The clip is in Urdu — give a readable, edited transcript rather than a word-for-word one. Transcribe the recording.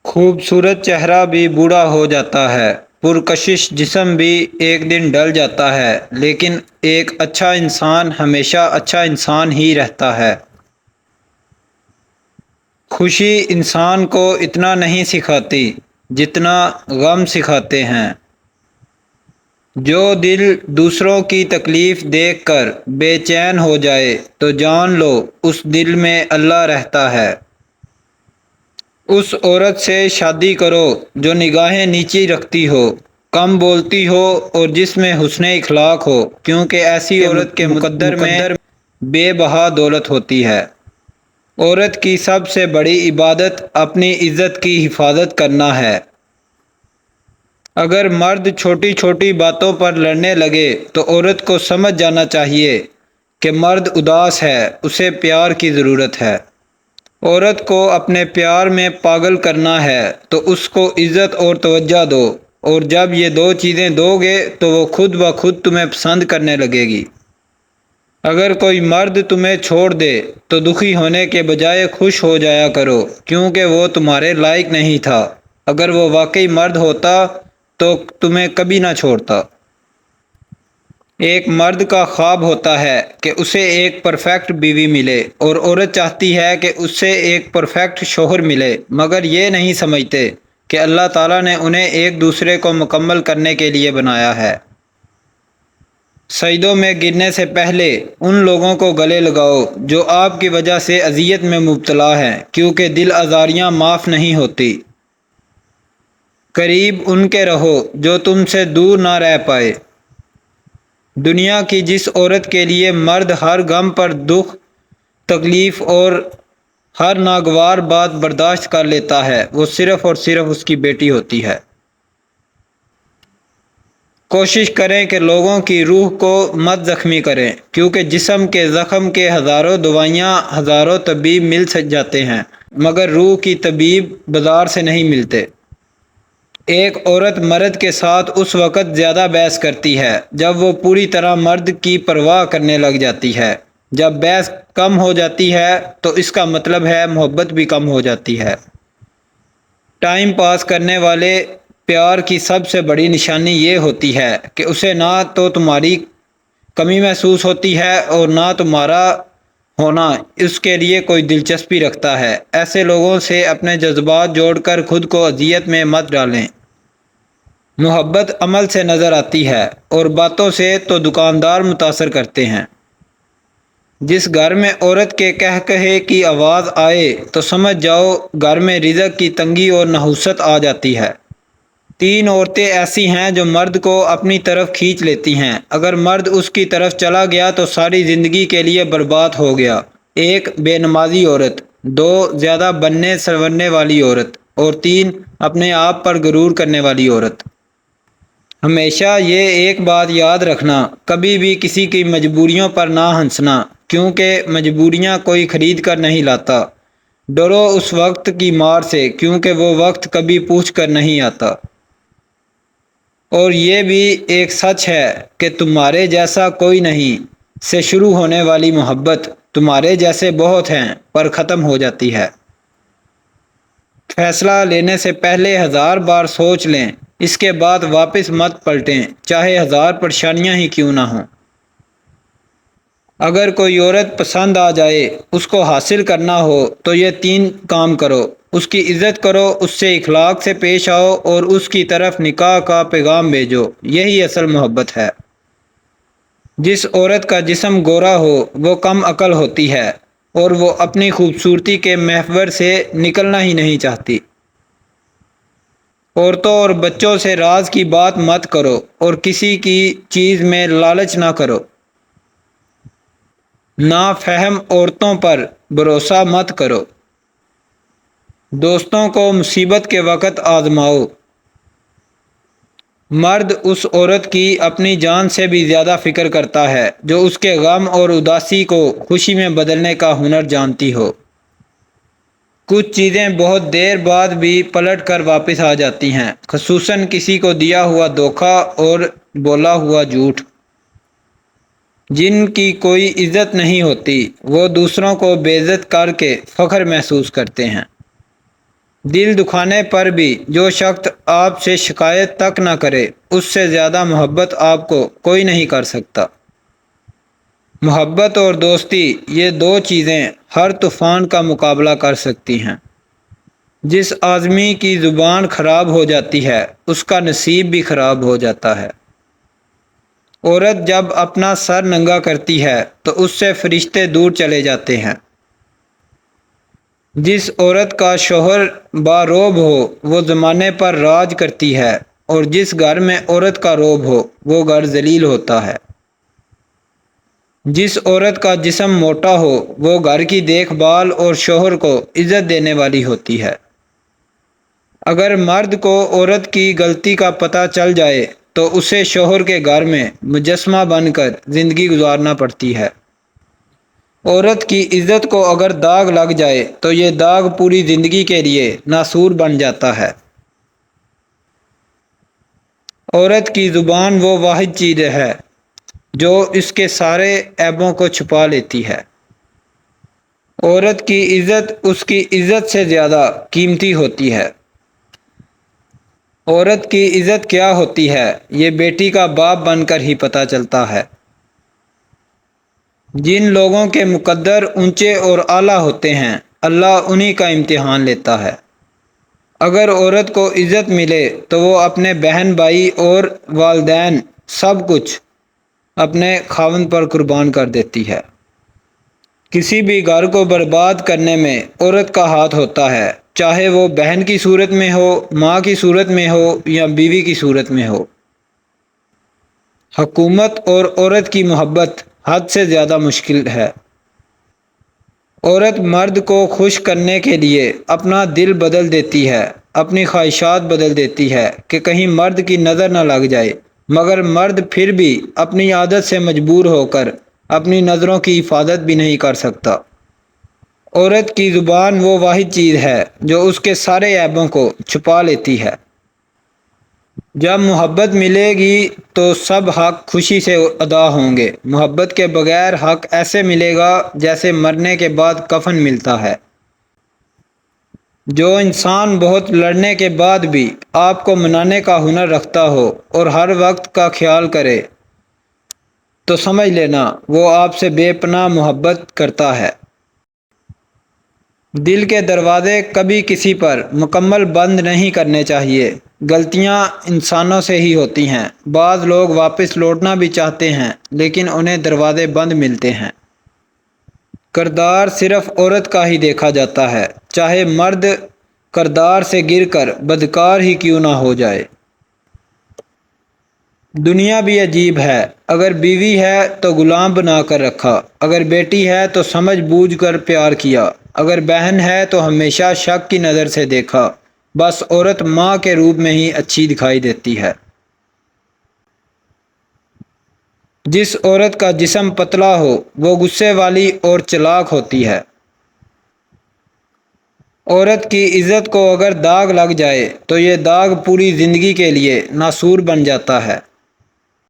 خوبصورت چہرہ بھی بوڑھا ہو جاتا ہے، پرکشش جسم بھی ایک دن ڈل جاتا ہے، لیکن ایک اچھا انسان ہمیشہ اچھا انسان ہی رہتا ہے۔ خوشی انسان کو اتنا نہیں سکھاتی جتنا غم سکھاتے ہیں۔ جو دل دوسروں کی تکلیف دیکھ کر بے چین ہو جائے تو جان لو اس دل میں اللہ رہتا ہے۔ اس عورت سے شادی کرو جو نگاہیں نیچی رکھتی ہو، کم بولتی ہو اور جس میں حسن اخلاق ہو، کیونکہ ایسی عورت کے مقدر میں بے بہا دولت ہوتی ہے۔ عورت کی سب سے بڑی عبادت اپنی عزت کی حفاظت کرنا ہے۔ اگر مرد چھوٹی چھوٹی باتوں پر لڑنے لگے تو عورت کو سمجھ جانا چاہیے کہ مرد اداس ہے، اسے پیار کی ضرورت ہے۔ عورت کو اپنے پیار میں پاگل کرنا ہے تو اس کو عزت اور توجہ دو، اور جب یہ دو چیزیں دو گے تو وہ خود بخود تمہیں پسند کرنے لگے گی۔ اگر کوئی مرد تمہیں چھوڑ دے تو دکھی ہونے کے بجائے خوش ہو جایا کرو، کیونکہ وہ تمہارے لائق نہیں تھا۔ اگر وہ واقعی مرد ہوتا تو تمہیں کبھی نہ چھوڑتا۔ ایک مرد کا خواب ہوتا ہے کہ اسے ایک پرفیکٹ بیوی ملے، اور عورت چاہتی ہے کہ اسے ایک پرفیکٹ شوہر ملے، مگر یہ نہیں سمجھتے کہ اللہ تعالیٰ نے انہیں ایک دوسرے کو مکمل کرنے کے لیے بنایا ہے۔ سجدوں میں گرنے سے پہلے ان لوگوں کو گلے لگاؤ جو آپ کی وجہ سے اذیت میں مبتلا ہیں، کیونکہ دل آزاریاں معاف نہیں ہوتی۔ قریب ان کے رہو جو تم سے دور نہ رہ پائے۔ دنیا کی جس عورت کے لیے مرد ہر غم پر دکھ، تکلیف اور ہر ناگوار بات برداشت کر لیتا ہے، وہ صرف اور صرف اس کی بیٹی ہوتی ہے۔ کوشش کریں کہ لوگوں کی روح کو مت زخمی کریں، کیونکہ جسم کے زخم کے ہزاروں دوائیاں، ہزاروں طبیب مل جاتے ہیں، مگر روح کی طبیب بازار سے نہیں ملتے۔ ایک عورت مرد کے ساتھ اس وقت زیادہ بحث کرتی ہے جب وہ پوری طرح مرد کی پرواہ کرنے لگ جاتی ہے۔ جب بحث کم ہو جاتی ہے تو اس کا مطلب ہے محبت بھی کم ہو جاتی ہے۔ ٹائم پاس کرنے والے پیار کی سب سے بڑی نشانی یہ ہوتی ہے کہ اسے نہ تو تمہاری کمی محسوس ہوتی ہے اور نہ تمہارا ہونا اس کے لیے کوئی دلچسپی رکھتا ہے۔ ایسے لوگوں سے اپنے جذبات جوڑ کر خود کو اذیت میں مت ڈالیں۔ محبت عمل سے نظر آتی ہے اور باتوں سے تو دکاندار متاثر کرتے ہیں۔ جس گھر میں عورت کے قہقہے کی آواز آئے تو سمجھ جاؤ گھر میں رزق کی تنگی اور نحوست آ جاتی ہے۔ تین عورتیں ایسی ہیں جو مرد کو اپنی طرف کھینچ لیتی ہیں۔ اگر مرد اس کی طرف چلا گیا تو ساری زندگی کے لیے برباد ہو گیا۔ ایک بے نمازی عورت، دو زیادہ بننے سنورنے والی عورت، اور تین اپنے آپ پر غرور کرنے والی عورت۔ ہمیشہ یہ ایک بات یاد رکھنا، کبھی بھی کسی کی مجبوریوں پر نہ ہنسنا، کیونکہ مجبوریاں کوئی خرید کر نہیں لاتا۔ ڈرو اس وقت کی مار سے، کیونکہ وہ وقت کبھی پوچھ کر نہیں آتا۔ اور یہ بھی ایک سچ ہے کہ تمہارے جیسا کوئی نہیں سے شروع ہونے والی محبت تمہارے جیسے بہت ہیں پر ختم ہو جاتی ہے۔ فیصلہ لینے سے پہلے 1000 بار سوچ لیں، اس کے بعد واپس مت پلٹیں، چاہے 1000 پریشانیاں ہی کیوں نہ ہوں۔ اگر کوئی عورت پسند آ جائے، اس کو حاصل کرنا ہو تو یہ 3 کام کرو: اس کی عزت کرو، اس سے اخلاق سے پیش آؤ اور اس کی طرف نکاح کا پیغام بھیجو۔ یہی اصل محبت ہے۔ جس عورت کا جسم گورا ہو وہ کم عقل ہوتی ہے، اور وہ اپنی خوبصورتی کے محور سے نکلنا ہی نہیں چاہتی۔ عورتوں اور بچوں سے راز کی بات مت کرو اور کسی کی چیز میں لالچ نہ کرو۔ نافہم عورتوں پر بھروسہ مت کرو۔ دوستوں کو مصیبت کے وقت آزماؤ۔ مرد اس عورت کی اپنی جان سے بھی زیادہ فکر کرتا ہے جو اس کے غم اور اداسی کو خوشی میں بدلنے کا ہنر جانتی ہو۔ کچھ چیزیں بہت دیر بعد بھی پلٹ کر واپس آ جاتی ہیں، خصوصاً کسی کو دیا ہوا دھوکہ اور بولا ہوا جھوٹ۔ جن کی کوئی عزت نہیں ہوتی وہ دوسروں کو بے عزت کر کے فخر محسوس کرتے ہیں۔ دل دکھانے پر بھی جو شخص آپ سے شکایت تک نہ کرے، اس سے زیادہ محبت آپ کو کوئی نہیں کر سکتا۔ محبت اور دوستی، یہ دو چیزیں ہر طوفان کا مقابلہ کر سکتی ہیں۔ جس آدمی کی زبان خراب ہو جاتی ہے، اس کا نصیب بھی خراب ہو جاتا ہے۔ عورت جب اپنا سر ننگا کرتی ہے تو اس سے فرشتے دور چلے جاتے ہیں۔ جس عورت کا شوہر باروب ہو وہ زمانے پر راج کرتی ہے، اور جس گھر میں عورت کا روب ہو وہ گھر ذلیل ہوتا ہے۔ جس عورت کا جسم موٹا ہو وہ گھر کی دیکھ بھال اور شوہر کو عزت دینے والی ہوتی ہے۔ اگر مرد کو عورت کی غلطی کا پتہ چل جائے تو اسے شوہر کے گھر میں مجسمہ بن کر زندگی گزارنا پڑتی ہے۔ عورت کی عزت کو اگر داغ لگ جائے تو یہ داغ پوری زندگی کے لیے ناسور بن جاتا ہے۔ عورت کی زبان وہ واحد چیز ہے جو اس کے سارے عیبوں کو چھپا لیتی ہے۔ عورت کی عزت اس کی عزت سے زیادہ قیمتی ہوتی ہے۔ عورت کی عزت کیا ہوتی ہے، یہ بیٹی کا باپ بن کر ہی پتہ چلتا ہے۔ جن لوگوں کے مقدر اونچے اور اعلیٰ ہوتے ہیں، اللہ انہی کا امتحان لیتا ہے۔ اگر عورت کو عزت ملے تو وہ اپنے بہن بھائی اور والدین سب کچھ اپنے خاوند پر قربان کر دیتی ہے۔ کسی بھی گھر کو برباد کرنے میں عورت کا ہاتھ ہوتا ہے، چاہے وہ بہن کی صورت میں ہو، ماں کی صورت میں ہو یا بیوی کی صورت میں ہو۔ حکومت اور عورت کی محبت حد سے زیادہ مشکل ہے۔ عورت مرد کو خوش کرنے کے لیے اپنا دل بدل دیتی ہے، اپنی خواہشات بدل دیتی ہے کہ کہیں مرد کی نظر نہ لگ جائے، مگر مرد پھر بھی اپنی عادت سے مجبور ہو کر اپنی نظروں کی حفاظت بھی نہیں کر سکتا۔ عورت کی زبان وہ واحد چیز ہے جو اس کے سارے عیبوں کو چھپا لیتی ہے۔ جب محبت ملے گی تو سب حق خوشی سے ادا ہوں گے۔ محبت کے بغیر حق ایسے ملے گا جیسے مرنے کے بعد کفن ملتا ہے۔ جو انسان بہت لڑنے کے بعد بھی آپ کو منانے کا ہنر رکھتا ہو اور ہر وقت کا خیال کرے تو سمجھ لینا وہ آپ سے بے پناہ محبت کرتا ہے۔ دل کے دروازے کبھی کسی پر مکمل بند نہیں کرنے چاہیے۔ غلطیاں انسانوں سے ہی ہوتی ہیں۔ بعض لوگ واپس لوٹنا بھی چاہتے ہیں لیکن انہیں دروازے بند ملتے ہیں۔ کردار صرف عورت کا ہی دیکھا جاتا ہے، چاہے مرد کردار سے گر کر بدکار ہی کیوں نہ ہو جائے۔ دنیا بھی عجیب ہے، اگر بیوی ہے تو غلام بنا کر رکھا، اگر بیٹی ہے تو سمجھ بوجھ کر پیار کیا، اگر بہن ہے تو ہمیشہ شک کی نظر سے دیکھا، بس عورت ماں کے روپ میں ہی اچھی دکھائی دیتی ہے۔ جس عورت کا جسم پتلا ہو وہ غصے والی اور چلاک ہوتی ہے۔ عورت کی عزت کو اگر داغ لگ جائے تو یہ داغ پوری زندگی کے لیے ناسور بن جاتا ہے۔